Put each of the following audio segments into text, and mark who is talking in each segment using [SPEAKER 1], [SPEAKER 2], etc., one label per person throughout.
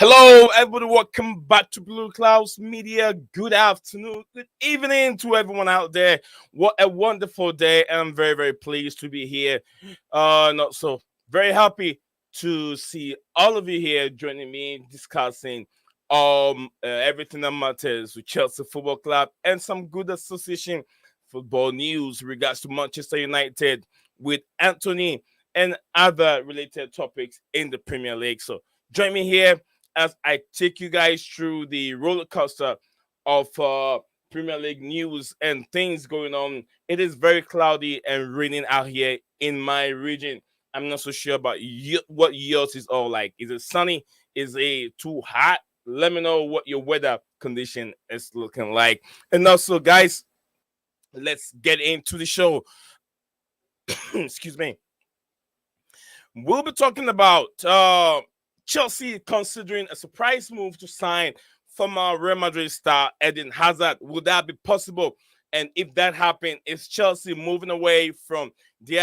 [SPEAKER 1] Hello, everybody. Welcome back to Blueclouds Media. Good afternoon, good evening to everyone out there. What a wonderful day! I'm very, very pleased to be here. Not so very happy to see all of you here joining me discussing everything that matters with Chelsea Football Club and some good association football news regards to Manchester United with Anthony and other related topics in the Premier League. So join me here as I take you guys through the roller coaster of Premier League news and things going on. It is very cloudy and raining out here in my region. I'm not so sure about what yours is all like. Is it sunny? Is it too hot? Let me know what your weather condition is looking like. And also, guys, let's get into the show. Excuse me. We'll be talking about Chelsea considering a surprise move to sign former Real Madrid star Eden Hazard. Would that be possible? And if that happened, is Chelsea moving away from the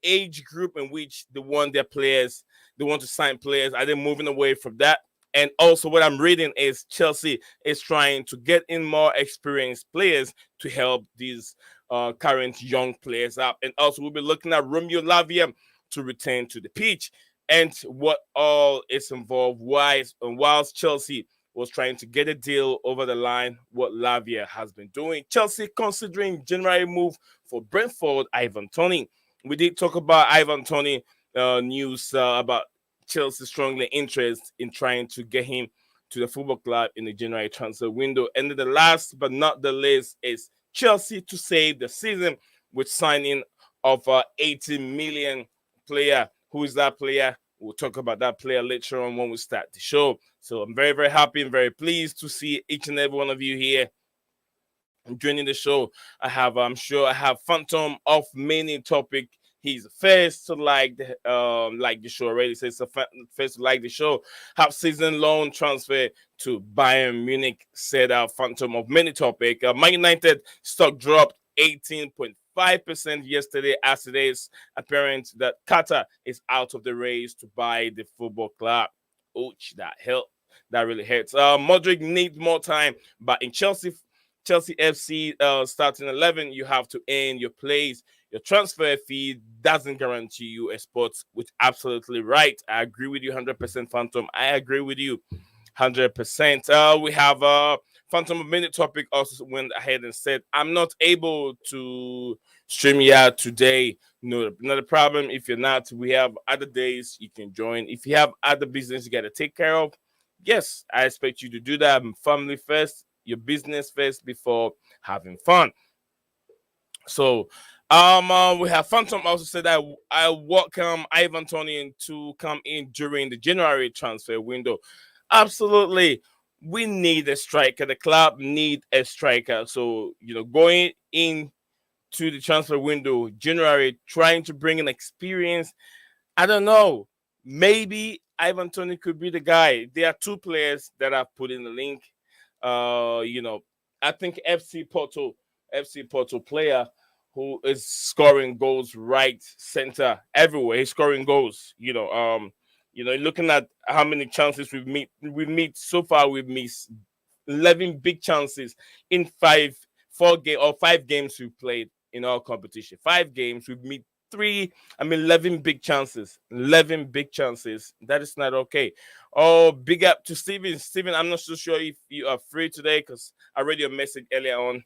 [SPEAKER 1] age group in which they want their players, they want to sign players? Are they moving away from that? And also, what I'm reading is Chelsea is trying to get in more experienced players to help these current young players up. And also, we'll be looking at Romeo Lavia to return to the pitch and what all is involved. Whilst Chelsea was trying to get a deal over the line, what Lavia has been doing. Chelsea considering January move for Brentford, Ivan Toney. We did talk about Ivan Toney news about Chelsea strongly interest in trying to get him to the football club in the January transfer window. And then the last but not the least is Chelsea to save the season with signing of 80 million player. Who is that player? We'll talk about that player later on when we start the show. So I'm very, very happy and very pleased to see each and every one of you here joining the show. I'm sure I have Phantom of many topic. He's the first to like the show already. Says the first to like the show. Half season loan transfer to Bayern Munich, said Phantom of many topic. Man United stock dropped 18.5% yesterday as it is apparent that Qatar is out of the race to buy the football club. Ouch, that helped. That really hurts. Modric needs more time, but in Chelsea FC starting 11, you have to earn your place. Your transfer fee doesn't guarantee you a spot, which absolutely right. I agree with you 100%, Phantom. I agree with you 100%. We have Phantom of Minute topic also went ahead and said, I'm not able to stream here today. No, not a problem. If you're not, we have other days you can join. If you have other business you got to take care of, yes, I expect you to do that. Family first, your business first before having fun. So, we have Phantom also said that I welcome Ivan Toney to come in during the January transfer window. Absolutely, we need a striker. The club need a striker. So, going in to the transfer window, January, trying to bring an experience. I don't know. Maybe Ivan Toney could be the guy. There are two players that I've put in the link. I think FC Porto player who is scoring goals right center everywhere. He's scoring goals. Looking at how many chances we've so far, we've missed 11 big chances in 5 games we've played in our competition. 5 games, we've made 11 big chances. 11 big chances. That is not okay. Oh, big up to Steven. Steven, I'm not so sure if you are free today because I read your message earlier on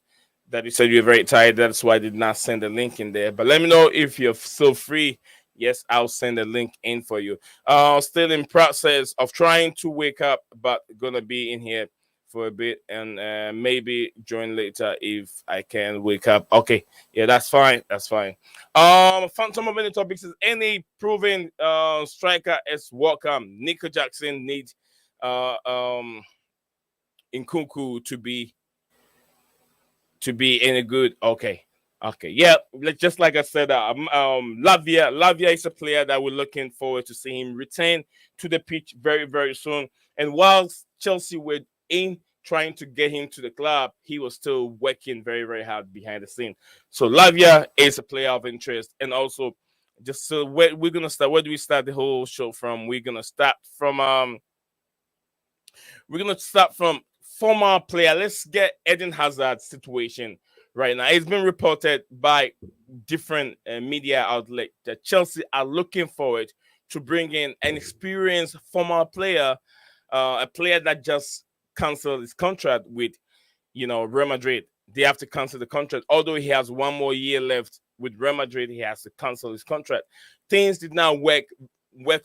[SPEAKER 1] that you said you're very tired. That's why I did not send a link in there. But let me know if you're still free. Yes, I'll send a link in for you. Still in process of trying to wake up, but gonna be in here for a bit and maybe join later if I can wake up. Okay, yeah, that's fine. That's fine. Phantom of many topics is any proven striker is welcome. Nico Jackson needs Nkunku to be any good. Okay. Yeah, just like I said, Lavia is a player that we're looking forward to see him return to the pitch very, very soon. And whilst Chelsea were in trying to get him to the club, he was still working very, very hard behind the scene. So Lavia is a player of interest. And also Just so where we're gonna start. Where do we start the whole show from? We're gonna start from former player. Let's get Eden Hazard's situation right now. It's been reported by different media outlets that Chelsea are looking forward to bring in an experienced former player, a player that just canceled his contract with Real Madrid. They have to cancel the contract. Although he has one more year left with Real Madrid, he has to cancel his contract. Things did not work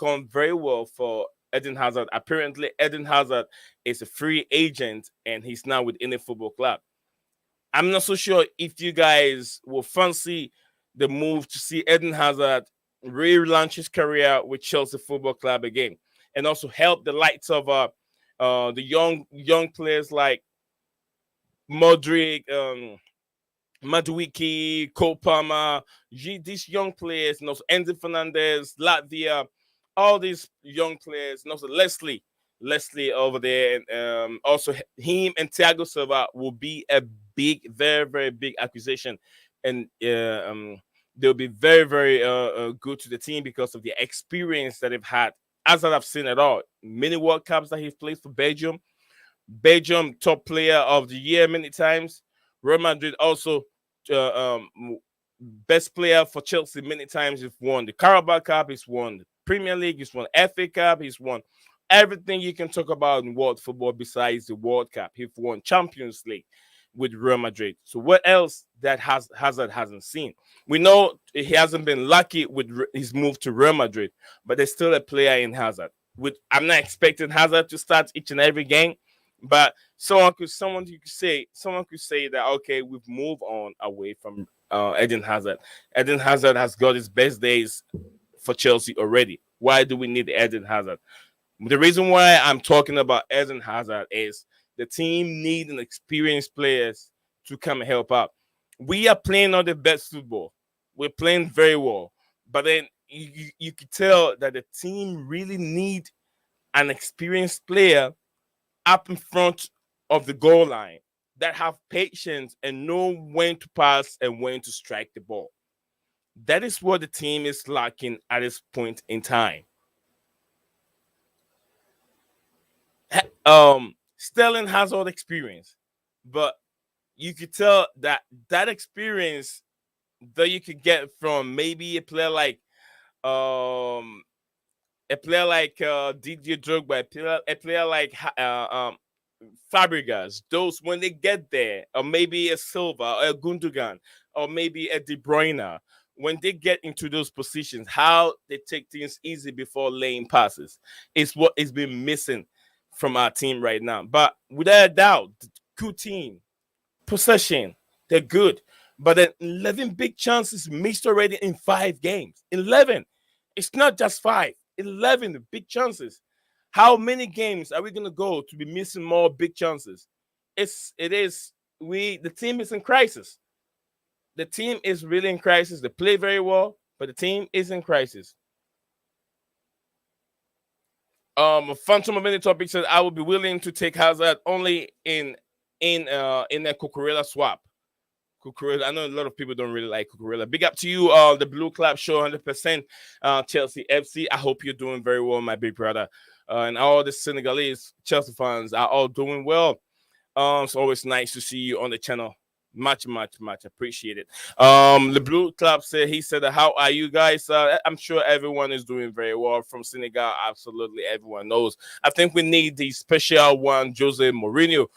[SPEAKER 1] on very well for Eden Hazard. Apparently, Eden Hazard is a free agent and he's now with any football club. I'm not so sure if you guys will fancy the move to see Eden Hazard relaunch his career with Chelsea Football Club again, and also help the likes of the young players like Modric, Maduiki, Cole Palmer, these young players, and also Enzo Fernandez, Latvia, all these young players, and also Leslie over there, and also him and Thiago Silva will be a big, very, very big acquisition, and they'll be very, very good to the team because of the experience that they've had. As I've seen it all, many World Cups that he's played for Belgium top player of the year many times. Real Madrid also best player for Chelsea many times. He's won the Carabao Cup, he's won the Premier League, he's won FA Cup, he's won everything you can talk about in world football besides the World Cup. He's won Champions League with Real Madrid. So what else that Hazard hasn't seen? We know he hasn't been lucky with his move to Real Madrid, but there's still a player in Hazard. I'm not expecting Hazard to start each and every game, but someone could say that okay, we've moved on away from Eden Hazard. Eden Hazard has got his best days for Chelsea already. Why do we need Eden Hazard? The reason why I'm talking about Eden Hazard is the team needs an experienced players to come and help out. We are playing on the best football. We're playing very well, but then you could tell that the team really need an experienced player up in front of the goal line that have patience and know when to pass and when to strike the ball. That is what the team is lacking at this point in time. Sterling has all the experience, but you could tell that experience that you could get from maybe Didier Drogba, a player like Fabregas. Those when they get there, or maybe a Silva, or a Gundogan, or maybe a De Bruyne. When they get into those positions, how they take things easy before laying passes is what is been missing from our team right now. But without a doubt, good team, possession, they're good. But then 11 big chances missed already in 5 games. 11. It's not just 5. 11 big chances. How many games are we going to go to be missing more big chances? The team is in crisis. The team is really in crisis. They play very well, but the team is in crisis. Phantom of Many Topic says I would be willing to take Hazard only in a Cucurella swap. Cucurella, I know a lot of people don't really like Cucurella. Big up to you, the Blue Club Show, 100%, Chelsea FC. I hope you're doing very well, my big brother, and all the Senegalese Chelsea fans are all doing well. It's always nice to see you on the channel. Much appreciated. The Blue Club said, how are you guys? I'm sure everyone is doing very well from Senegal. Absolutely everyone knows. I think we need the special one, Jose Mourinho.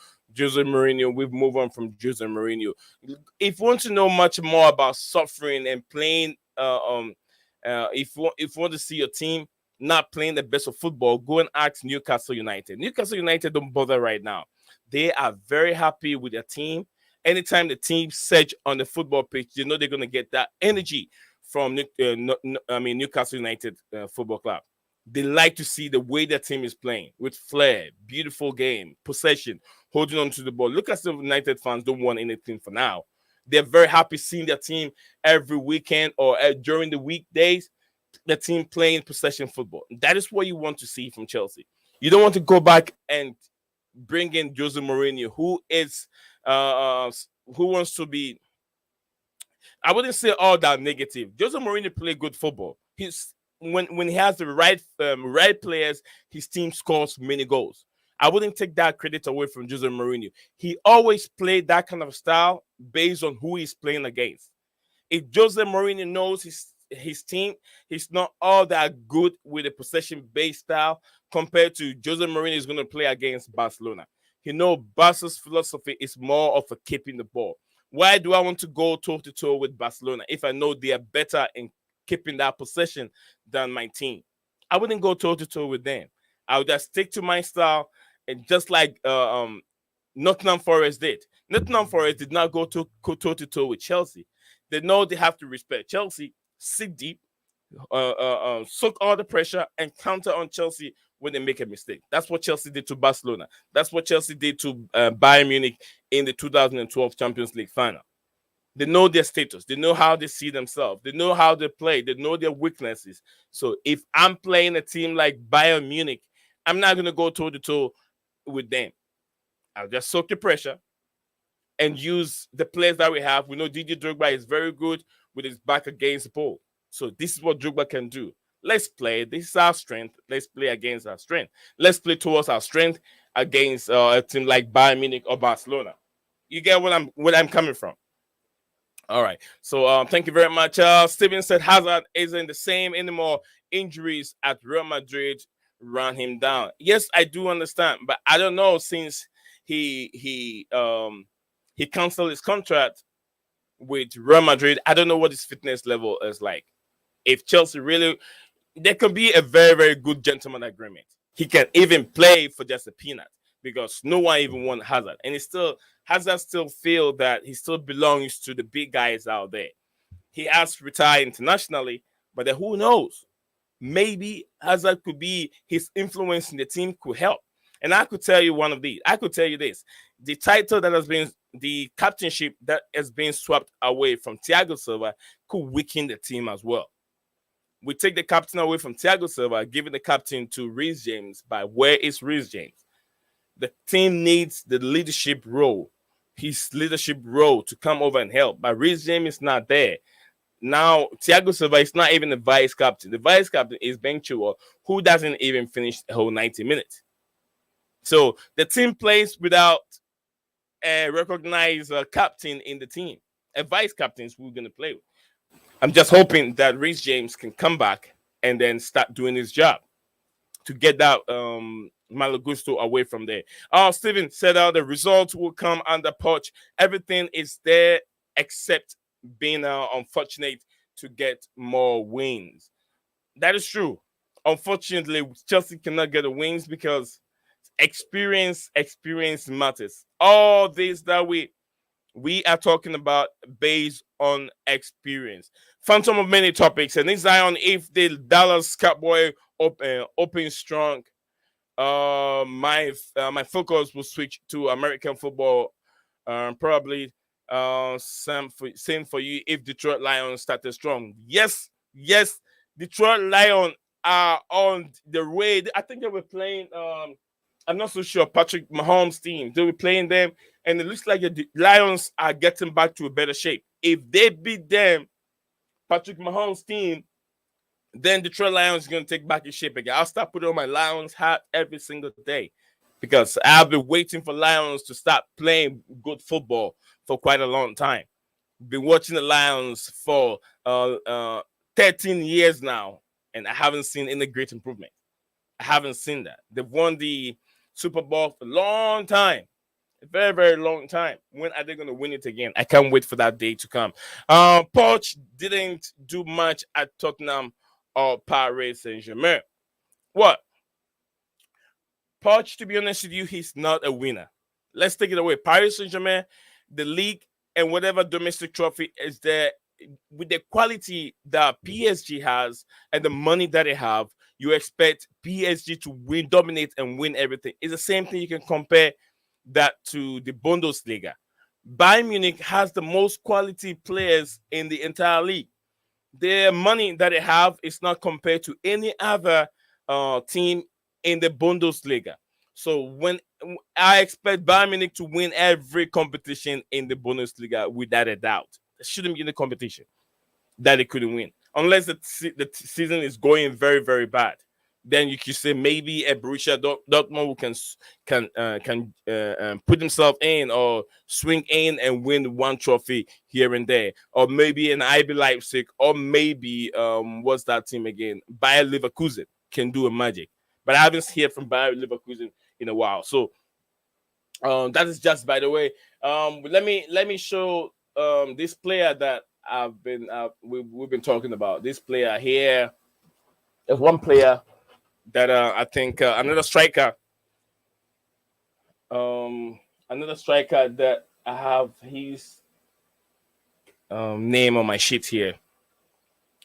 [SPEAKER 1] We've moved on from Jose Mourinho. If you want to know much more about suffering and playing, if you want to see your team not playing the best of football, go and ask Newcastle United. Newcastle United don't bother right now. They are very happy with their team. Anytime the team search on the football pitch, you know they're going to get that energy from Newcastle United Football Club. They like to see the way their team is playing with flair, beautiful game, possession, holding on to the ball. Newcastle United fans don't want anything for now. They're very happy seeing their team every weekend or during the weekdays, the team playing possession football. That is what you want to see from Chelsea. You don't want to go back and bring in Jose Mourinho, who wants to be I wouldn't say all that negative. Jose Mourinho play good football. He's when he has the right players, his team scores many goals. I wouldn't take that credit away from Jose Mourinho. He always played that kind of style based on who he's playing against. If Jose Mourinho knows his team, he's not all that good with a possession based style compared to Jose Mourinho is going to play against Barcelona. He knows Barca's philosophy is more of a keeping the ball. Why do I want to go toe to toe with Barcelona if I know they are better in keeping that possession than my team? I wouldn't go toe to toe with them. I would just stick to my style, and just like Nottingham Forest did. Nottingham Forest did not go toe to toe with Chelsea. They know they have to respect Chelsea, sit deep, soak all the pressure, and counter on Chelsea when they make a mistake. That's what Chelsea did to Barcelona. That's what Chelsea did to Bayern Munich in the 2012 Champions League final. They know their status. They know how they see themselves. They know how they play. They know their weaknesses. So if I'm playing a team like Bayern Munich, I'm not going to go toe to toe with them. I'll just soak the pressure and use the players that we have. We know Didier Drogba is very good with his back against the pole. So this is what Drogba can do. Let's play. This is our strength. Let's play against our strength. Let's play towards our strength against a team like Bayern Munich or Barcelona. You get what I'm coming from. All right. So thank you very much. Steven said Hazard isn't the same anymore. Injuries at Real Madrid ran him down. Yes, I do understand, but I don't know since he canceled his contract with Real Madrid. I don't know what his fitness level is like. If Chelsea really, there could be a very, very good gentleman agreement. He can even play for just a peanut because no one even wants Hazard. And Hazard still feel that he still belongs to the big guys out there. He has retired internationally, but then who knows? Maybe Hazard could be his influence in the team could help. And I could tell you one of these. I could tell you this. The title that has been the captainship that has been swapped away from Thiago Silva could weaken the team as well. We take the captain away from Thiago Silva, giving the captain to Reece James. But where is Reece James? The team needs the leadership role, his leadership role to come over and help. But Reece James is not there. Now, Thiago Silva is not even the vice captain. The vice captain is Ben Chilwell, who doesn't even finish the whole 90 minutes. So the team plays without a recognized captain in the team. A vice captain is who we're going to play with. I'm just hoping that Reece James can come back and then start doing his job to get that Malagusto away from there. Steven said the results will come under Poch. Everything is there except being unfortunate to get more wins. That is true. Unfortunately, Chelsea cannot get the wins because experience matters. All this that we are talking about based on experience. Phantom of many topics. And this Zion, if the Dallas Cowboy open strong, my focus will switch to American football. Probably same for you if Detroit Lions started strong. Yes, Detroit Lions are on the way. I think they were playing. I'm not so sure. Patrick Mahomes' team. They were playing them, and it looks like the Lions are getting back to a better shape. If they beat them, Patrick Mahomes' team, then Detroit Lions is going to take back his shape again. I'll start putting on my Lions hat every single day because I've been waiting for Lions to start playing good football for quite a long time. Been watching the Lions for 13 years now, and I haven't seen any great improvement. I haven't seen that. They've won the Super Bowl for a long time. A very, very long time. When are they going to win it again? I can't wait for that day to come. Poch didn't do much at Tottenham or Paris Saint-Germain. What? Poch, to be honest with you, he's not a winner. Let's take it away. Paris Saint-Germain, the league, and whatever domestic trophy is there, with the quality that PSG has and the money that they have, you expect PSG to win, dominate, and win everything. It's the same thing. You can compare that to the Bundesliga. Bayern Munich has the most quality players in the entire league. The money that they have is not compared to any other team in the Bundesliga. So when I expect Bayern Munich to win every competition in the Bundesliga without a doubt. shouldn't be in the competition that they couldn't win unless the season is going very very bad. Then you could say maybe a Borussia Dortmund who can put himself in or swing in and win one trophy here and there, or maybe an IB Leipzig, or maybe what's that team again? Bayer Leverkusen can do a magic, but I haven't heard from Bayer Leverkusen in a while. So that is just by the way. Let me show this player that we've been talking about. This player here. There's one player that I think another striker that I have his name on my sheet here.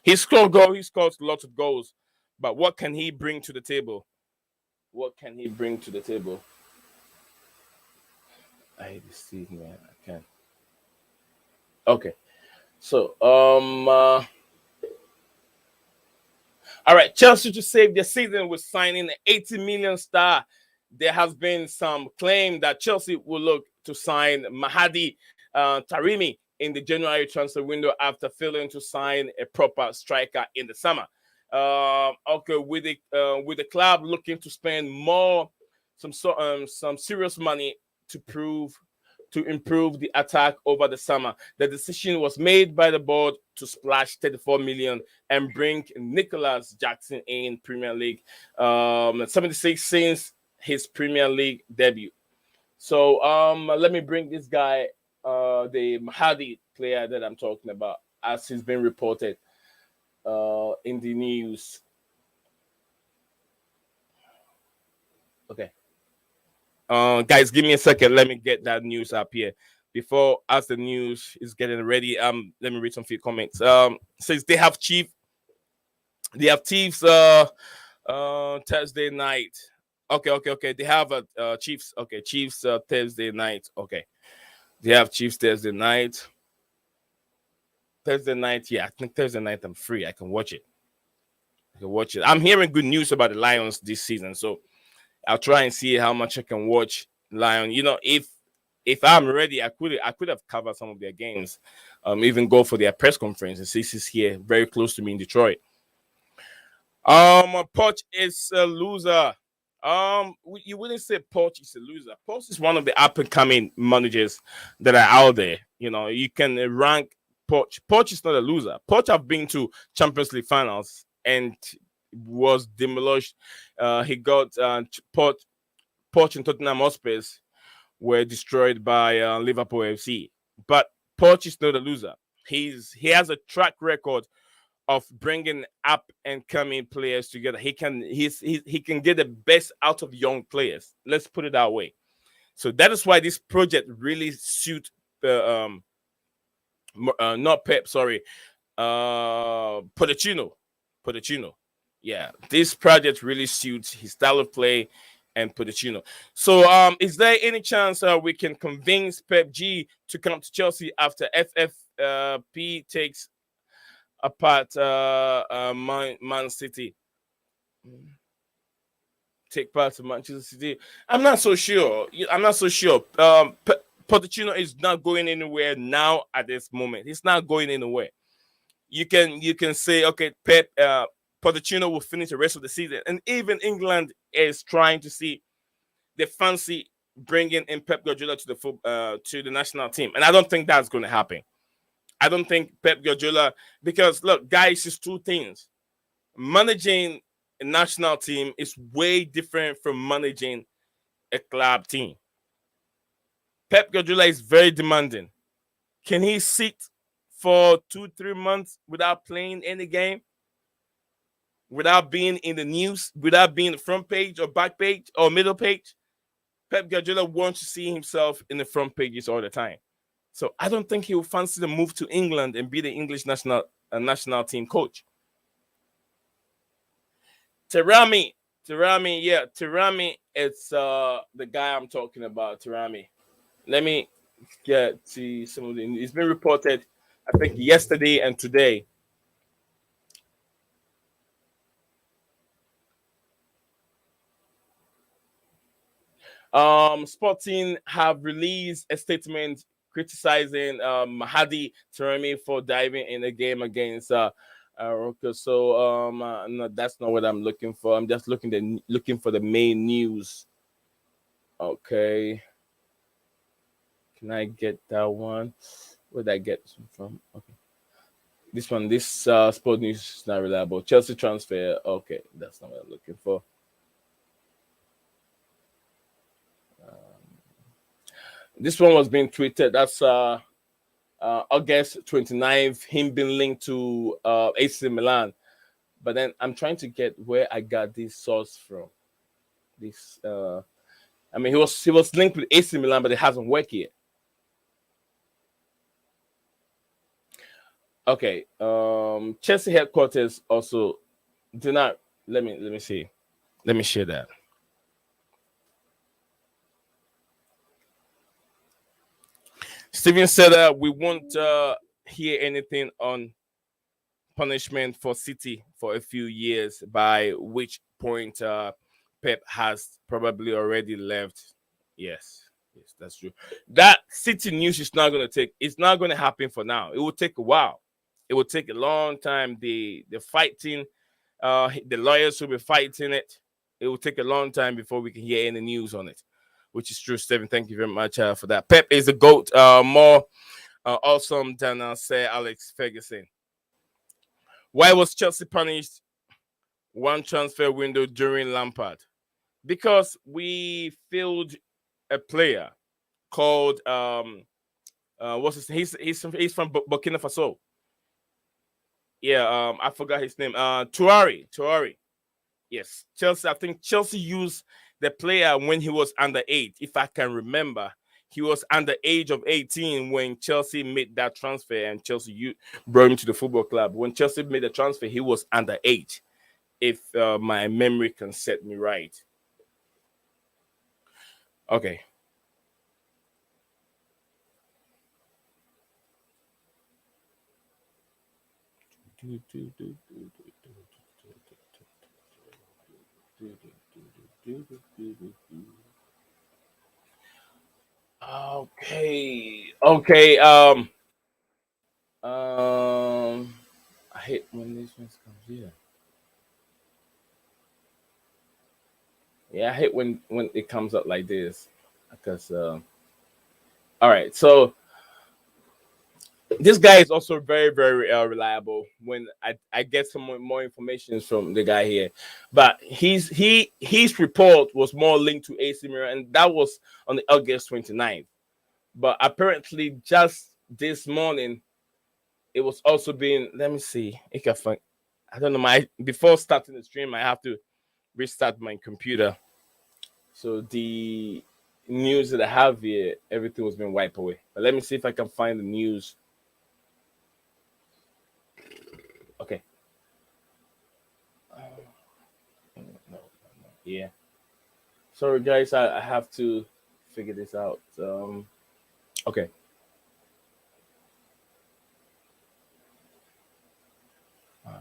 [SPEAKER 1] He scores lots of goals, but what can he bring to the table? What can he bring to the table? I see, man. I can. Okay, so all right, Chelsea to save their season with signing an 80 million star. There has been some claim that Chelsea will look to sign Mahdi Taremi in the January transfer window after failing to sign a proper striker in the summer. Okay, with the club looking to spend some serious money to improve the attack over the summer. The decision was made by the board to splash 34 million and bring Nicholas Jackson in Premier League, 76 since his Premier League debut. So let me bring this guy, the Mahdi player that I'm talking about, as he's been reported in the news. Okay. Guys, give me a second. Let me get that news up here. Before, as the news is getting ready, let me read some few comments. Says they have Chiefs Thursday night. Okay. They have a Chiefs. Okay, Chiefs Thursday night. Okay, they have Chiefs Thursday night. Thursday night, yeah, I think Thursday night I'm free. I can watch it. I'm hearing good news about the Lions this season, so I'll try and see how much I can watch Lion. If I'm ready, I could have covered some of their games, even go for their press conference. And this is here, very close to me in Detroit. Poch is a loser. You wouldn't say Poch is a loser. Poch is one of the up and coming managers that are out there. You can rank Poch. Poch is not a loser. Poch have been to Champions League finals and was demolished. He got Poch and Tottenham Hotspur were destroyed by Liverpool FC. But Poch is not a loser. He has a track record of bringing up and coming players together. He can get the best out of young players. Let's put it that way. So that is why this project really suits the not Pep, sorry, Pochettino. Yeah, this project really suits his style of play and Pochettino. So, is there any chance we can convince Pep G to come to Chelsea after FFP takes apart Man City? Take part of Manchester City. I'm not so sure. Pochettino is not going anywhere now at this moment. He's not going anywhere. You can say, okay, Pep Pochettino will finish the rest of the season, and even England is trying to see they fancy bringing in Pep Guardiola to the national team, and I don't think that's going to happen. I don't think Pep Guardiola, because look, guys, it's two things. Managing a national team is way different from managing a club team. Pep Guardiola is very demanding. Can he sit for 2-3 months without playing any game, without being in the news, without being the front page or back page or middle page? Pep Guardiola wants to see himself in the front pages all the time. So I don't think he will fancy the move to England and be the English national team coach. Taremi, it's the guy I'm talking about, Taremi. Let me get to some of the. It's been reported, I think, yesterday and today. Sporting have released a statement criticizing Mahdi Taremi for diving in a game against Roka. So no, that's not what I'm looking for. I'm just looking for the main news. Okay, can I get that one? Where did I get this one from? Okay, this one. This sport news is not reliable. Chelsea transfer. Okay, that's not what I'm looking for. This one was being tweeted. That's August 29th. Him being linked to AC Milan. But then I'm trying to get where I got this source from. This I mean he was linked with AC Milan, but it hasn't worked yet. Okay. Chelsea headquarters also do not let me see. Let me share that. Steven said we won't hear anything on punishment for City for a few years, by which point Pep has probably already left. Yes, yes, that's true. That City news is not going to take. It's not going to happen for now. It will take a while. It will take a long time. The fighting, the lawyers will be fighting it. It will take a long time before we can hear any news on it, which is true. Stephen, thank you very much for that. Pep is the goat. More awesome than Sir Alex Ferguson. Why was Chelsea punished one transfer window during Lampard? Because we filled a player called what's his he's from Burkina Faso. Yeah, I forgot his name. Tuari. Yes, Chelsea. I think Chelsea used the player when he was under 8, if I can remember. He was under age of 18 when Chelsea made that transfer, and brought him to the football club. When Chelsea made the transfer, he was under 8, if my memory can set me right. Okay. Okay. I hate when these ones come here. Yeah, I hate when it comes up like this because all right. So this guy is also very very reliable. When I get some more information from the guy here, but his report was more linked to AC Milan, and that was on the August 29th. But apparently, just this morning, it was also being. Let me see. If I find, I don't know. My before starting the stream, I have to restart my computer. So the news that I have here, everything was being wiped away. But let me see if I can find the news. Okay. No, no, no. Yeah. Sorry, guys. I have to figure this out. Okay. Uh,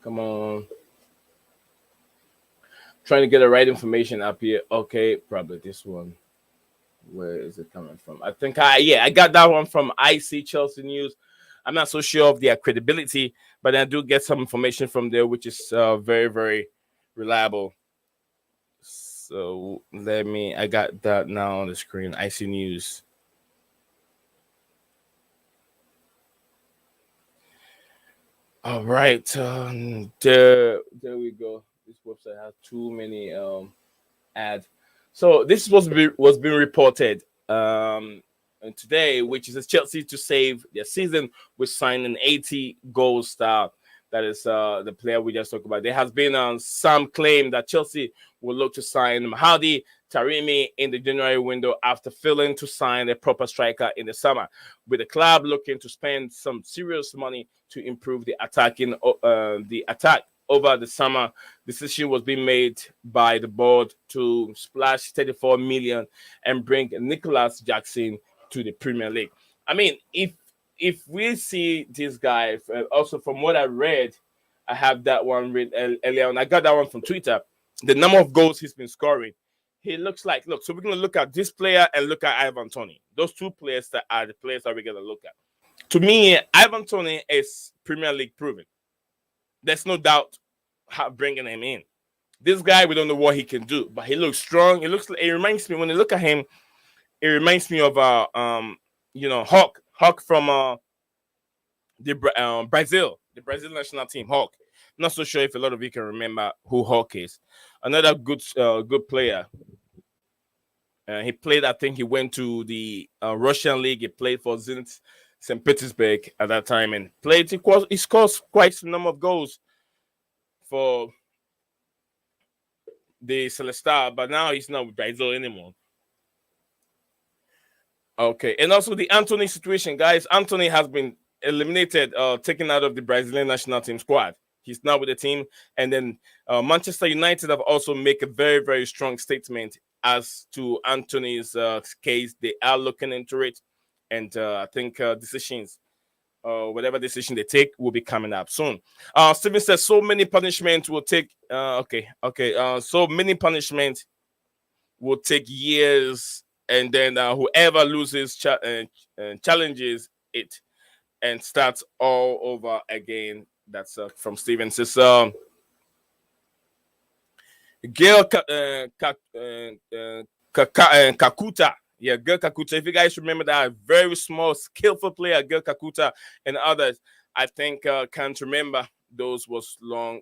[SPEAKER 1] come on. Trying to get the right information up here. Okay, probably this one. Where is it coming from? I think I got that one from IC Chelsea News. I'm not so sure of their credibility, but I do get some information from there, which is very very reliable. So I got that now on the screen. IC News. All right, there we go. This website has too many ads. So this was being reported today, which is Chelsea to save their season with signing an 80 goal star. That is the player we just talked about. There has been some claim that Chelsea will look to sign Mahdi Taremi in the January window after failing to sign a proper striker in the summer, with the club looking to spend some serious money to improve the attack over the summer. Decision was being made by the board to splash 34 million and bring Nicholas Jackson to the Premier League. I mean, if we see this guy, also from what I read, I have that one read earlier on. I got that one from Twitter. The number of goals he's been scoring, he looks like. Look, so we're gonna look at this player and look at Ivan Toney. Those two players that are the players that we're gonna look at. To me, Ivan Toney is Premier League proven. There's no doubt how bringing him in. This guy, we don't know what he can do, but he looks strong. It looks. It reminds me when I look at him. It reminds me of Hawk from Brazil, the Brazil national team, Hawk. Not so sure if a lot of you can remember who Hawk is. Another good player. He played. I think he went to the Russian league. He played for Zenit St. Petersburg at that time and played. He scored quite some number of goals for the Celestar, but now he's not with Brazil anymore. Okay, and also the Anthony situation, guys. Anthony has been eliminated, taken out of the Brazilian national team squad. He's now with the team, and then Manchester United have also made a very, very strong statement as to Anthony's case. They are looking into it, and I think decisions, whatever decision they take, will be coming up soon. Steven says so many punishments will take. So many punishments will take years, and then whoever loses challenges it and starts all over again. That's from Steven. Says Gail Kakuta. Yeah, Gail Kakuta. If you guys remember that very small, skillful player, Gail Kakuta, and others, I think can't remember. Those was long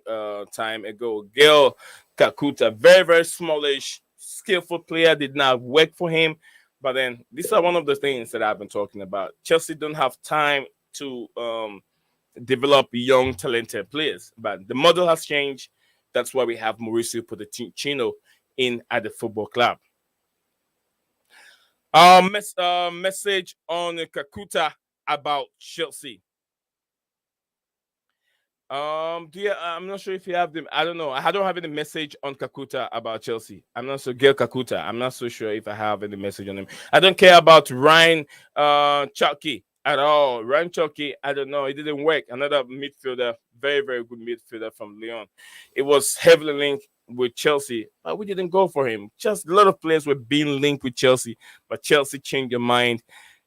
[SPEAKER 1] time ago. Gail Kakuta, very, very smallish, skillful player, did not work for him. But then these are one of the things that I've been talking about. Chelsea don't have time to develop young, talented players. But the model has changed. That's why we have Mauricio Pochettino in at the football club. Message on Kakuta about Chelsea. I'm not sure if you have them. I don't know. I don't have any message on Kakuta about Chelsea. I'm not so Gail Kakuta. I'm not so sure if I have any message on him. I don't care about Ryan Chucky at all. Ryan Chucky, I don't know. It didn't work. Another midfielder, very, very good midfielder from Lyon. It was heavily linked with Chelsea, but we didn't go for him. Just a lot of players were being linked with Chelsea, but Chelsea changed their mind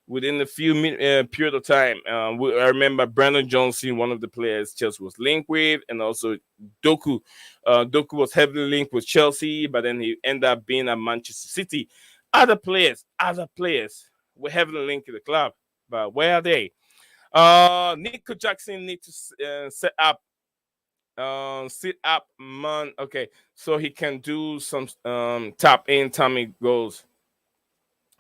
[SPEAKER 1] within a few period of time. I remember Brandon Johnson, one of the players Chelsea was linked with, and also Doku. Doku was heavily linked with Chelsea, but then he ended up being at Manchester City. Other players were heavily linked to the club, but where are they? Nico Jackson need to sit up, man. Okay, so he can do some tap in Tommy goals.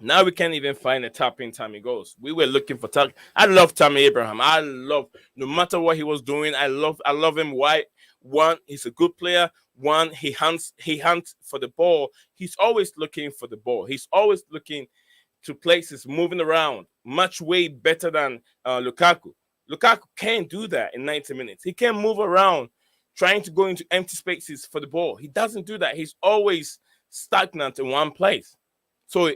[SPEAKER 1] Now we can't even find a tap in Tommy goals. We were looking for tap. I love Tammy Abraham. I love, no matter what he was doing. I love him. Why? One, he's a good player. One, he hunts for the ball. He's always looking for the ball. He's always looking to places, moving around, much way better than Lukaku. Lukaku can't do that in 90 minutes. He can't move around trying to go into empty spaces for the ball. He doesn't do that. He's always stagnant in one place. So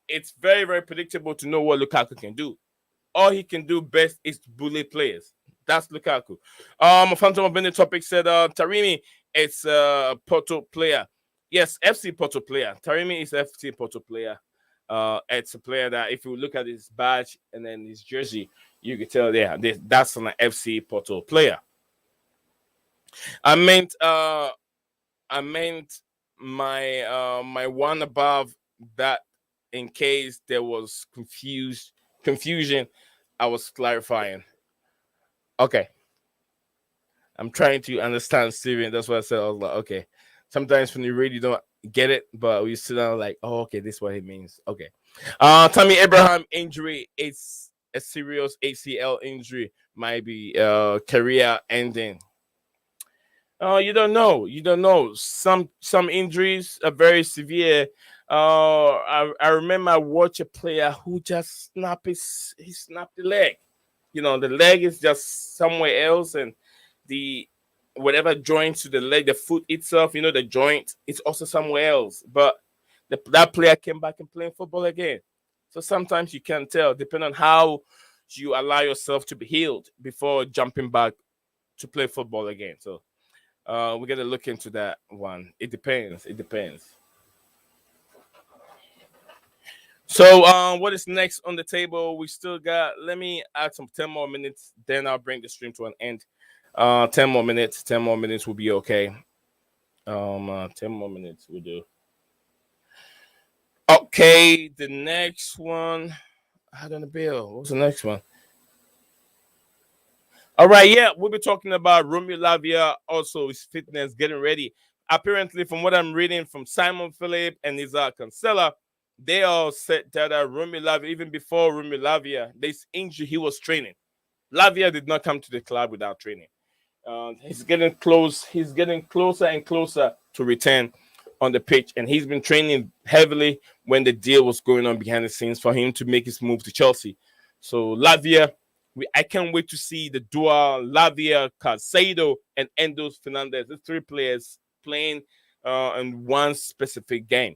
[SPEAKER 1] it's very, very predictable to know what Lukaku can do. All he can do best is to bully players. That's Lukaku. Phantom of Bennett topic said Taremi is a Porto player. Yes, FC Porto player. Taremi is FC Porto player. It's a player that if you look at his badge and then his jersey, you can tell that's an FC Porto player. I meant my one above that. In case there was confusion, I was clarifying. Okay. I'm trying to understand Steven. That's what I said. I was like, okay. Sometimes when you really don't get it, but we sit down like, oh, okay, this is what it means. Okay. Tammy Abraham injury. It's a serious ACL injury. Might be career ending. You don't know. You don't know. Some injuries are very severe. I remember I watched a player who just snapped the leg. You know, the leg is just somewhere else, and the whatever joint to the leg, the foot itself, you know, the joint is also somewhere else. But that player came back and playing football again. So sometimes you can't tell, depending on how you allow yourself to be healed before jumping back to play football again. So we gotta look into that one. It depends. It depends. So what is next on the table? We still got. Let me add some 10 more minutes. Then I'll bring the stream to an end. 10 more minutes. 10 more minutes will be okay. 10 more minutes will do. Okay, the next one. I don't know, Bill. What's the next one? All right, yeah, we'll be talking about Romeo Lavia, also his fitness, getting ready. Apparently, from what I'm reading from Simon Philip and Isaac Cancela, they all said that Romeo Lavia, even before Romeo Lavia, this injury, he was training. Lavia did not come to the club without training. He's getting close. He's getting closer and closer to return on the pitch, and he's been training heavily when the deal was going on behind the scenes for him to make his move to Chelsea. So Lavia, I can't wait to see the duo Lavia, Caicedo, and Endos Fernandez. The three players playing in one specific game.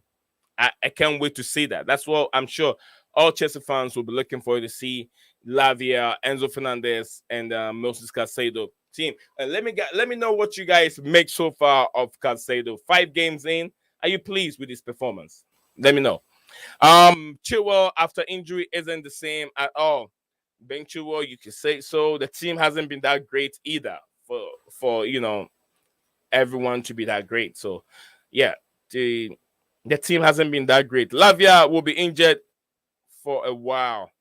[SPEAKER 1] I can't wait to see that. That's what I'm sure all Chelsea fans will be looking for to see Lavia, Enzo Fernandez, and Moses Caicedo team. Let me know what you guys make so far of Caicedo. 5 games in, are you pleased with his performance? Let me know. Chilwell after injury isn't the same at all. Ben Chilwell, you can say so. The team hasn't been that great either for everyone to be that great. So yeah, the team hasn't been that great. Lavia will be injured for a while.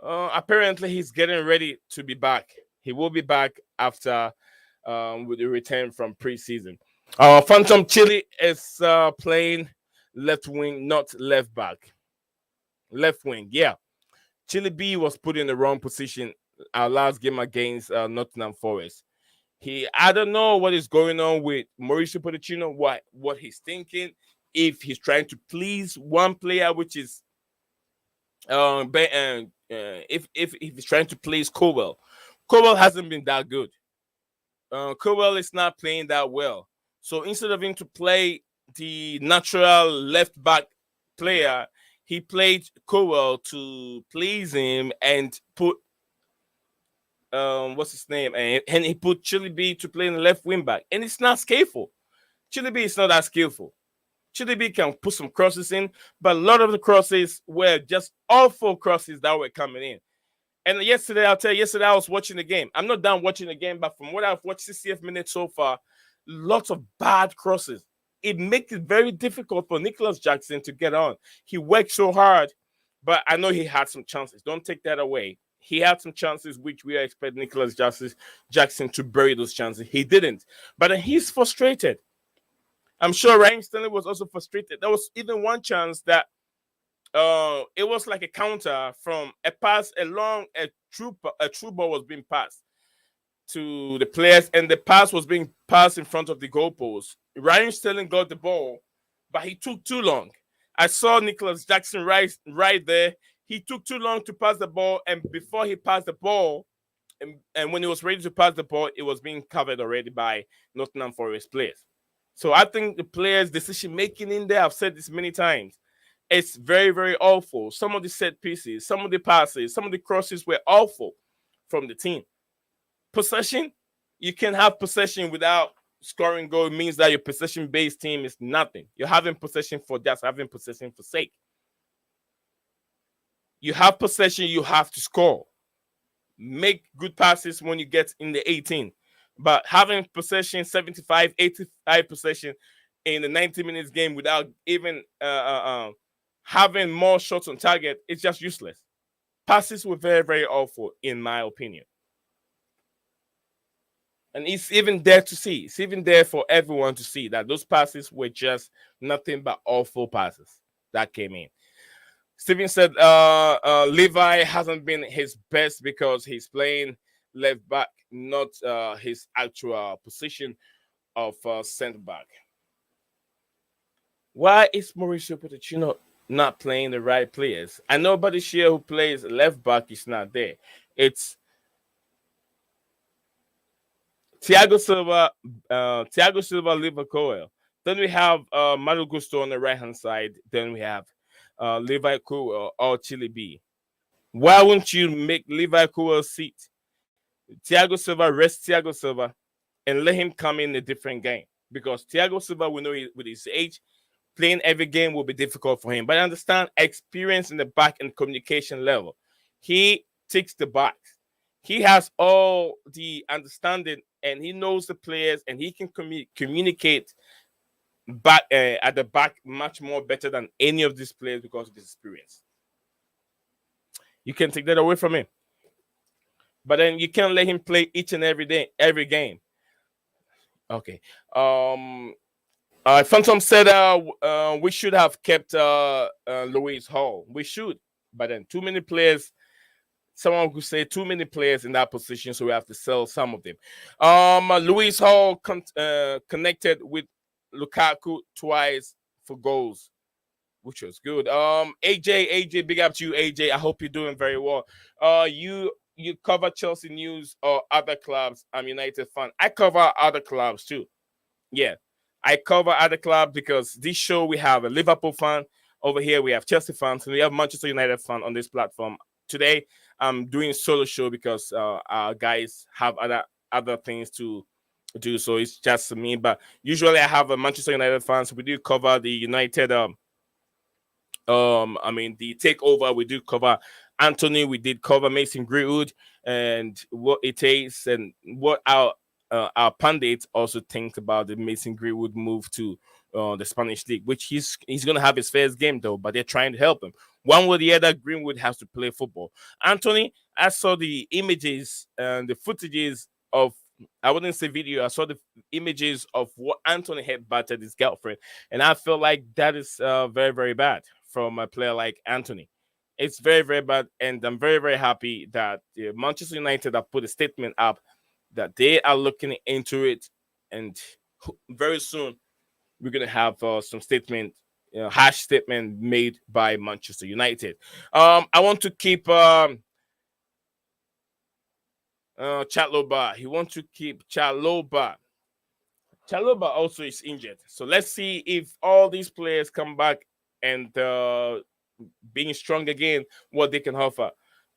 [SPEAKER 1] Apparently, he's getting ready to be back. He will be back after with the return from preseason. Phantom Chile is playing left wing, not left back. Left wing, yeah. Chile B was put in the wrong position our last game against Nottingham Forest. I don't know what is going on with Mauricio Pochettino, what he's thinking, if he's trying to please one player, which is if he's trying to please Cowell. Cowell hasn't been that good. Cowell is not playing that well. So instead of him to play the natural left back player, he played Cowell to please him and put what's his name, and he put Chile B to play in the left wing back, and it's not skillful. Chile B is not that skillful. Chile B can put some crosses in, but a lot of the crosses were just awful crosses that were coming in. And yesterday I was watching the game. I'm not done watching the game, but from what I've watched 60th minute so far, lots of bad crosses. It makes it very difficult for Nicholas Jackson to get on. He worked so hard, but I know he had some chances. Don't take that away. He had some chances which we expect Nicholas Jackson to bury those chances. He didn't. But he's frustrated. I'm sure Ryan Stanley was also frustrated. There was even one chance that it was like a counter from a pass, a true ball was being passed to the players, and the pass was being passed in front of the goalpost. Ryan Sterling got the ball, but he took too long. I saw Nicholas Jackson right there. He took too long to pass the ball, and before he passed the ball, and when he was ready to pass the ball, it was being covered already by Nottingham Forest players. So I think the players' decision making in there, I've said this many times, it's very, very awful. Some of the set pieces, some of the passes, some of the crosses were awful from the team. Possession, you can have possession without scoring goal. It means that your possession-based team is nothing. You're having possession for just having possession for sake. You have possession, you have to score. Make good passes when you get in the 18. But having possession, 75, 85 possession in the 90 minutes game without even having more shots on target, it's just useless. Passes were very, very awful, in my opinion. And it's even there to see. It's even there for everyone to see that those passes were just nothing but awful passes that came in. Steven said Levi hasn't been his best because he's playing left back, not his actual position of center back. Why is Mauricio Pochettino not playing the right players? I know Badishia, who plays left back, is not there. It's Thiago Silva, Liver Coel. Then we have Mario Gusto on the right hand side. Then we have Levi Coel or Chile B. Why wouldn't you make Levi Cowell sit Thiago Silva, rest Thiago Silva, and let him come in a different game? Because Thiago Silva, we know with his age, playing every game will be difficult for him. But I understand experience in the back and communication level. He ticks the box. He has all the understanding and he knows the players and he can communicate back at the back much more better than any of these players because of his experience. You can take that away from him. But then you can't let him play each and every day, every game. Okay. Phantom said we should have kept Louis Hall. We should, but then too many players. Someone could say too many players in that position, so we have to sell some of them. Louis Hall connected with Lukaku twice for goals, which was good. AJ, big up to you, AJ. I hope you're doing very well. You cover Chelsea news or other clubs. I'm United fan. I cover other clubs too. Yeah, I cover other clubs because this show we have a Liverpool fan over here. We have Chelsea fans and we have Manchester United fan on this platform. Today, I'm doing solo show because our guys have other things to do. So it's just me. But usually I have a Manchester United fans. We do cover the United the takeover. We do cover Anthony. We did cover Mason Greenwood and what it takes and what our pundits also think about the Mason Greenwood move to the Spanish league, which he's gonna have his first game though, but they're trying to help him. One way or the other, Greenwood has to play football. Anthony, I saw the images and the footages of. I wouldn't say video. I saw the images of what Anthony had battered his girlfriend, and I feel like that is very, very bad from a player like Anthony. It's very, very bad, and I'm very, very happy that Manchester United have put a statement up that they are looking into it, and very soon we're gonna have some statement, hash statement made by Manchester United. I want to keep Chatloba. He wants to keep Chaloba. Chaloba also is injured, so let's see if all these players come back and being strong again, what they can offer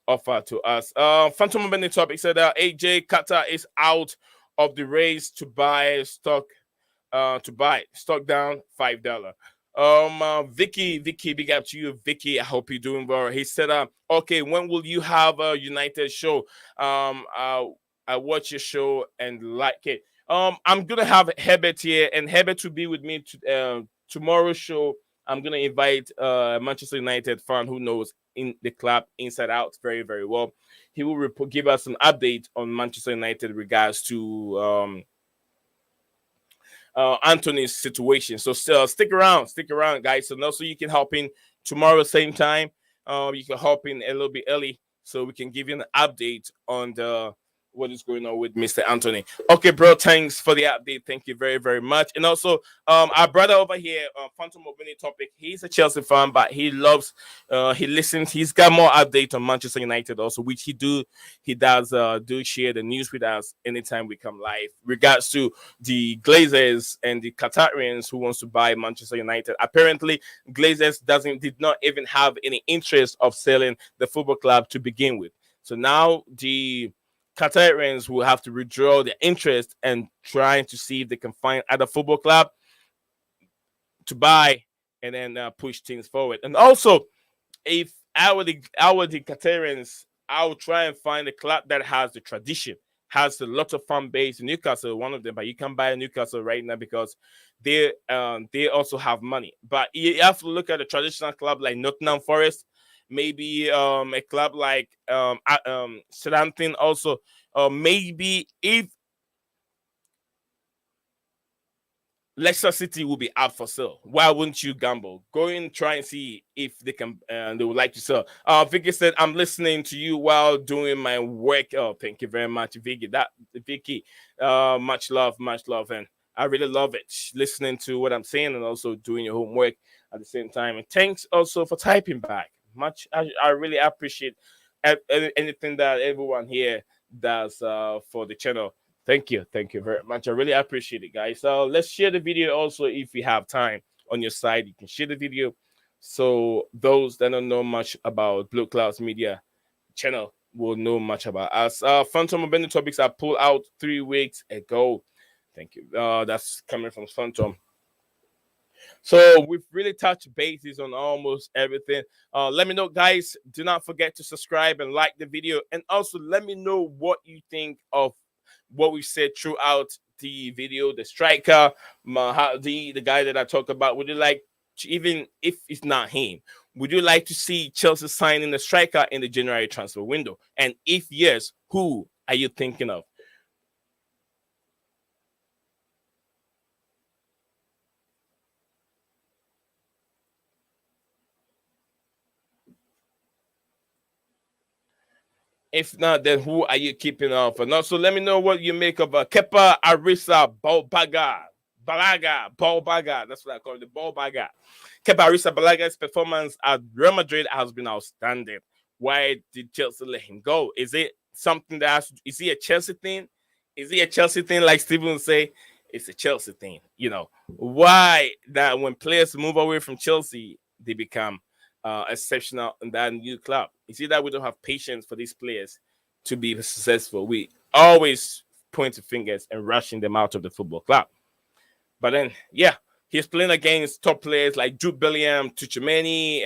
[SPEAKER 1] to us. Phantom Bending topic said AJ Qatar is out of the race to buy stock down $5. Vicky, big up to you, Vicky. I hope you're doing well. He said, okay, when will you have a United show? I watch your show and like it. I'm gonna have Herbert here, and Herbert will be with me tomorrow's show. I'm gonna invite Manchester United fan who knows in the club inside out very, very well. He will give us an update on Manchester United regards to Anthony's situation. So stick around, guys. And also you can hop in tomorrow same time. You can hop in a little bit early so we can give you an update on what is going on with Mr. Anthony. Okay, bro, thanks for the update. Thank you very, very much. And also, our brother over here, Phantom Mobini topic, he's a Chelsea fan, but he listens. He's got more updates on Manchester United also, which he does do share the news with us anytime we come live. Regards to the Glazers and the Qatarians who wants to buy Manchester United. Apparently, Glazers did not even have any interest of selling the football club to begin with. So now the Qatarians will have to withdraw their interest and trying to see if they can find other football club to buy and then push things forward. And also, if I were the Qatarians, I would try and find a club that has the tradition, has a lot of fan base. Newcastle, one of them, but you can't buy Newcastle right now because they also have money. But you have to look at a traditional club like Nottingham Forest. Maybe a club like Southampton also, maybe if Leicester City will be up for sale. Why wouldn't you gamble? Go and try and see if they can. They would like to sell. Vicky said, "I'm listening to you while doing my work." Oh, thank you very much, Vicky. Vicky, much love, and I really love it listening to what I'm saying and also doing your homework at the same time. And thanks also for typing back. I really appreciate anything that everyone here does for the channel. Thank you very much. I really appreciate it, guys. So let's share the video also if you have time on your side. You can share the video so those that don't know much about Blueclouds Media channel will know much about us. Phantom Bending topics I pulled out 3 weeks ago. Thank you. That's coming from Phantom. So we've really touched bases on almost everything. Let me know, guys. Do not forget to subscribe and like the video, and also let me know what you think of what we said throughout the video. The striker, Mahdi, the guy that I talked about. Would you like, even if it's not him, would you like to see Chelsea signing a striker in the January transfer window? And if yes, who are you thinking of? If not, then who are you keeping on for? Now, so let me know what you make of Kepa Arisa Balbaga. That's what I call it, the Balbaga. Kepa Arisa Balaga's performance at Real Madrid has been outstanding. Why did Chelsea let him go? Is it something that is he a Chelsea thing? Is he a Chelsea thing, like Steven would say? It's a Chelsea thing. Why that when players move away from Chelsea, they become exceptional in that new club. You see that we don't have patience for these players to be successful. We always point the fingers and rushing them out of the football club. But then, yeah, he's playing against top players like Jude Bellingham, Tuchemani,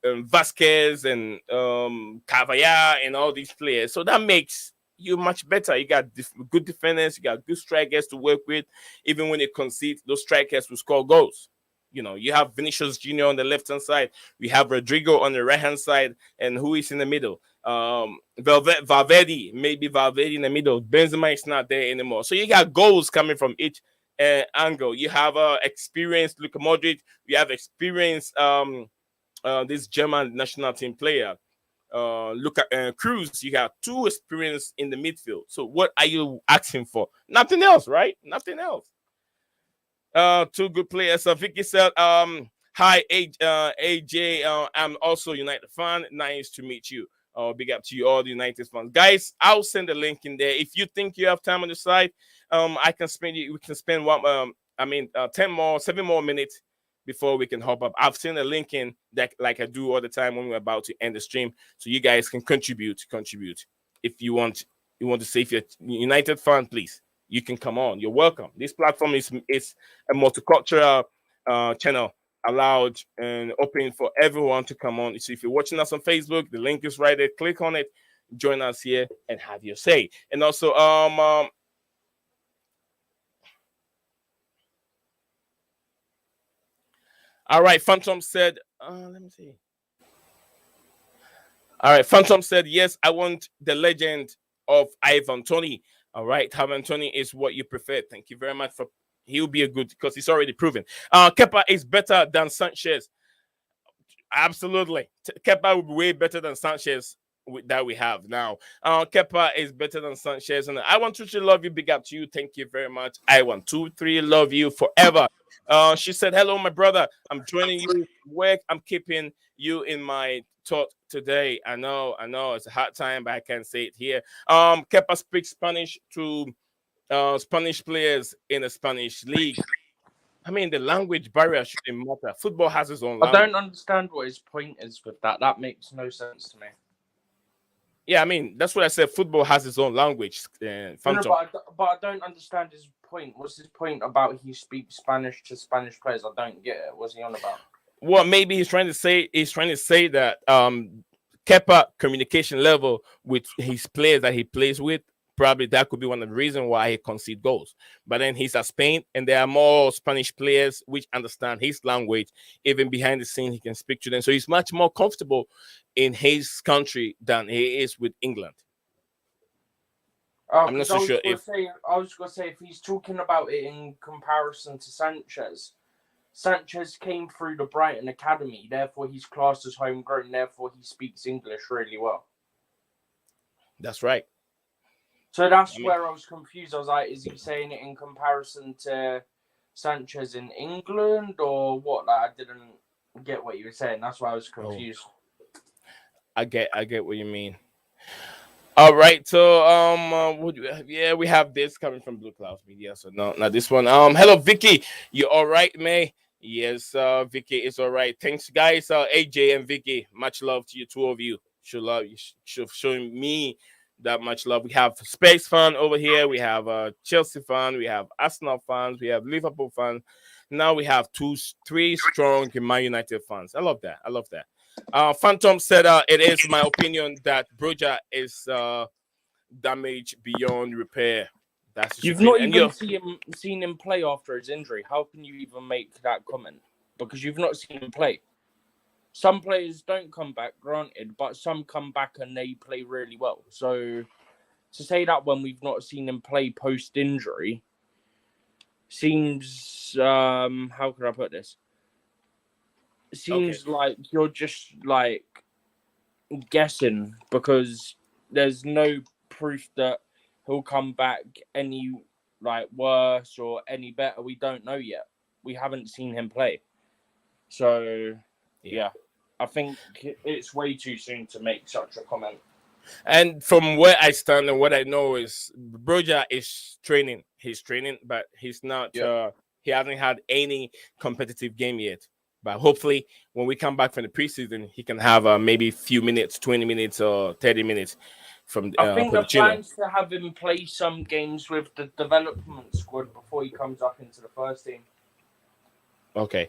[SPEAKER 1] Vasquez and Cavaya and all these players. So that makes you much better. You got good defenders, you got good strikers to work with. Even when you concede, those strikers will score goals. You have Vinicius Jr. on the left-hand side. We have Rodrigo on the right-hand side. And who is in the middle? Valverde. Maybe Valverde in the middle. Benzema is not there anymore. So you got goals coming from each angle. You have experienced Luka Modric. You have experienced this German national team player. Look at Cruz. You have two experience in the midfield. So what are you asking for? Nothing else, right? Nothing else. Two good players. Vicky said, hi, AJ. I'm also a United fan. Nice to meet you. Big up to you, all the United fans. Guys, I'll send the link in there. If you think you have time on the side, we can spend 7 more minutes before we can hop up. I've seen a link in that, like I do all the time when we're about to end the stream, so you guys can contribute. If you want to say, if you're United fan, please. You can come on. You're welcome. This platform is a multicultural channel, allowed and open for everyone to come on. So if you're watching us on Facebook, the link is right there. Click on it, join us here, and have your say. And also, all right. Phantom said, let me see. All right. Phantom said, yes, I want the legend of Ivan Toney. All right, Ivan Toney is what you prefer. Thank you very much for. He'll be a good, because he's already proven. Kepa is better than Sanchez. Absolutely, Kepa will be way better than Sanchez that we have now. Kepa is better than Sanchez, and I want to love you. Big up to you. Thank you very much. I want 2-3 love you forever. She said, "Hello, my brother. I'm joining you. Work. I'm keeping you in my thought today. I know it's a hard time, but I can't say it here." Kepa speaks Spanish to Spanish players in the Spanish league. I mean, the language barrier shouldn't matter. Football has its own
[SPEAKER 2] I
[SPEAKER 1] language.
[SPEAKER 2] don't understand what his point is with that. That makes no sense to me.
[SPEAKER 1] Yeah, I mean, that's what I said. Football has its own language.
[SPEAKER 2] No, but I don't understand his point. What's his point about he speaks Spanish to Spanish players? I don't get it. What's he on about?
[SPEAKER 1] Well, maybe he's trying to say that Kepa communication level with his players that he plays with, probably that could be one of the reasons why he concede goals. But then he's at Spain, and there are more Spanish players which understand his language. Even behind the scene, he can speak to them. So he's much more comfortable in his country than he is with England. I'm not so sure if
[SPEAKER 2] I was going to say, if he's talking about it in comparison to Sanchez, Sanchez came through the Brighton Academy, therefore he's classed as homegrown, therefore he speaks English really well.
[SPEAKER 1] That's right.
[SPEAKER 2] So that's where I was confused. I was like, is he saying it in comparison to Sanchez in England or what? Like, I didn't get what you were saying. That's why I was confused.
[SPEAKER 1] I get what you mean. All right, so we have this coming from Blueclouds Media. So no, not this one. Hello, Vicky. You all right, May? Yes, Vicky is all right. Thanks, guys. AJ and Vicky, much love to you, two of you. showing me that much love. We have Space fan over here. We have Chelsea fan. We have Arsenal fans. We have Liverpool fans. Now we have three strong Man United fans. I love that. I love that. Phantom said, "It is my opinion that Broja is damaged beyond repair." That's his
[SPEAKER 2] You've not
[SPEAKER 1] opinion. And
[SPEAKER 2] even seen him play after his injury. How can you even make that comment? Because you've not seen him play. Some players don't come back, granted, but some come back and they play really well. So to say that when we've not seen him play post-injury seems, how can I put this? Seems like you're just like guessing, because there's no proof that he'll come back any like worse or any better. We don't know yet. We haven't seen him play. So yeah. I think it's way too soon to make such a comment.
[SPEAKER 1] And from where I stand and what I know is Broja is training. He's training, but he's not. He hasn't had any competitive game yet. But hopefully, when we come back from the preseason, he can have maybe a few minutes, 20 minutes or 30 minutes from.
[SPEAKER 2] I think the plan's to have him play some games with the development squad before he comes up into the first team.
[SPEAKER 1] Okay.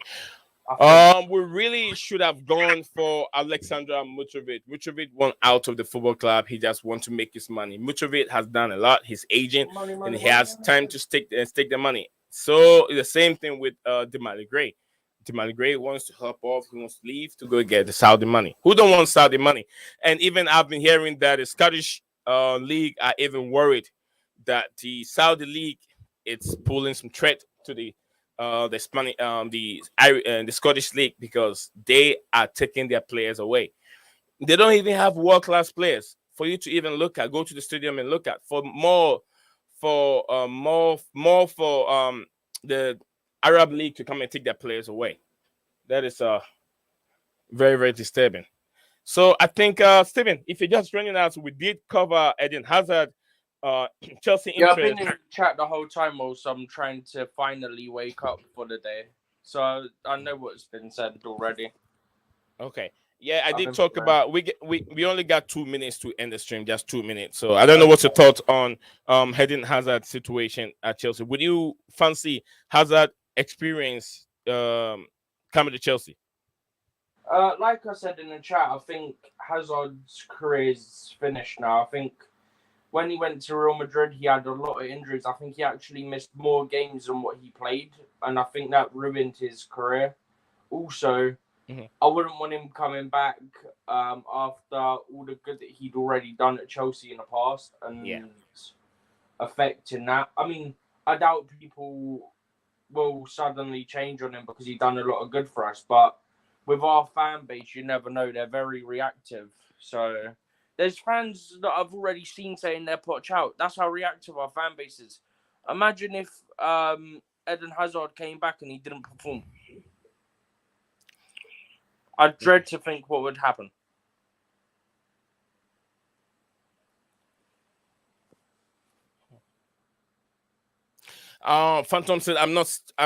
[SPEAKER 1] We really should have gone for Aleksandar Mitrovic. Mitrovic went out of the football club. He just wants to make his money. Mitrovic has done a lot. He's aging, and he has time to stake the money. So it's the same thing with Demarai Gray. Demarai Gray wants to hop off. He wants to leave to go get the Saudi money. Who don't want Saudi money? And even I've been hearing that the Scottish league are even worried that the Saudi league it's pulling some threat to the Spanish, the Scottish league, because they are taking their players away. They don't even have world-class players for you to even look at. Go to the stadium and look at for the Arab League to come and take their players away. That is very, very disturbing. So I think, Steven, if you're just joining us, we did cover Eden Hazard, Chelsea interest.
[SPEAKER 2] I've been in the chat the whole time, also I'm trying to finally wake up for the day. So I know what's been said already.
[SPEAKER 1] Okay. Yeah, I did talk about we only got 2 minutes to end the stream, just 2 minutes. So I don't know what's your thoughts on Eden Hazard situation at Chelsea. Would you fancy Hazard experience coming to Chelsea?
[SPEAKER 2] Like I said in the chat, I think Hazard's career is finished now. I think when he went to Real Madrid, he had a lot of injuries. I think he actually missed more games than what he played, and I think that ruined his career. Also, I wouldn't want him coming back after all the good that he'd already done at Chelsea in the past and affecting that. I mean, I doubt people will suddenly change on him because he's done a lot of good for us, but with our fan base, you never know. They're very reactive. So there's fans that I've already seen saying they're Poch out. That's how reactive our fan base is. Imagine if Eden Hazard came back and he didn't perform. I dread to think what would happen.
[SPEAKER 1] Phantom said, I'm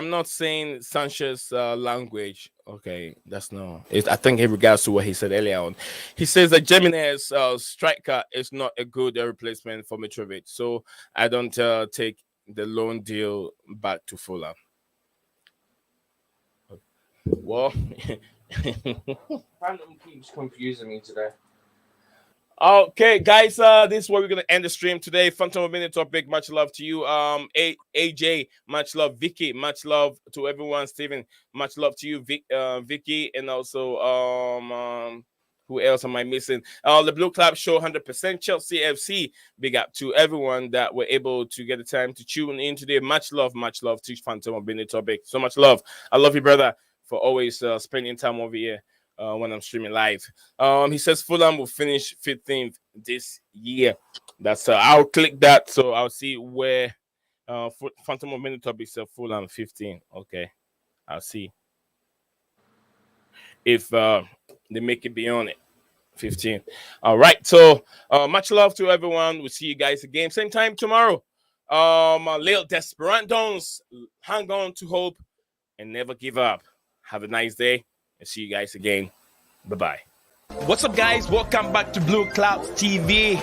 [SPEAKER 1] not saying Sanchez language. Okay, that's no. I think in regards to what he said earlier on, he says that Jimenez striker is not a good replacement for Mitrovic. So I don't take the loan deal back to Fulham. Well,
[SPEAKER 2] Phantom keeps confusing me today.
[SPEAKER 1] Okay, guys, this is where we're gonna end the stream today. Phantom Minute topic. Much love to you, AJ. Much love, Vicky. Much love to everyone. Steven. Much love to you, Vicky, and also who else am I missing? The Blue Club Show, 100% Chelsea FC. Big up to everyone that were able to get the time to tune in today. Much love to Phantom Minute topic. So much love. I love you, brother, for always spending time over here. When I'm streaming live. He says Fulham will finish 15th this year. That's I'll click that, so I'll see where Phantom of Minute topic says Fulham 15. Okay, I'll see if they make it beyond it. 15. All right. So much love to everyone. We'll see you guys again same time tomorrow. Little Desperados, hang on to hope and never give up. Have a nice day. And see you guys again. Bye-bye.
[SPEAKER 3] What's up, guys? Welcome back to Blueclouds TV.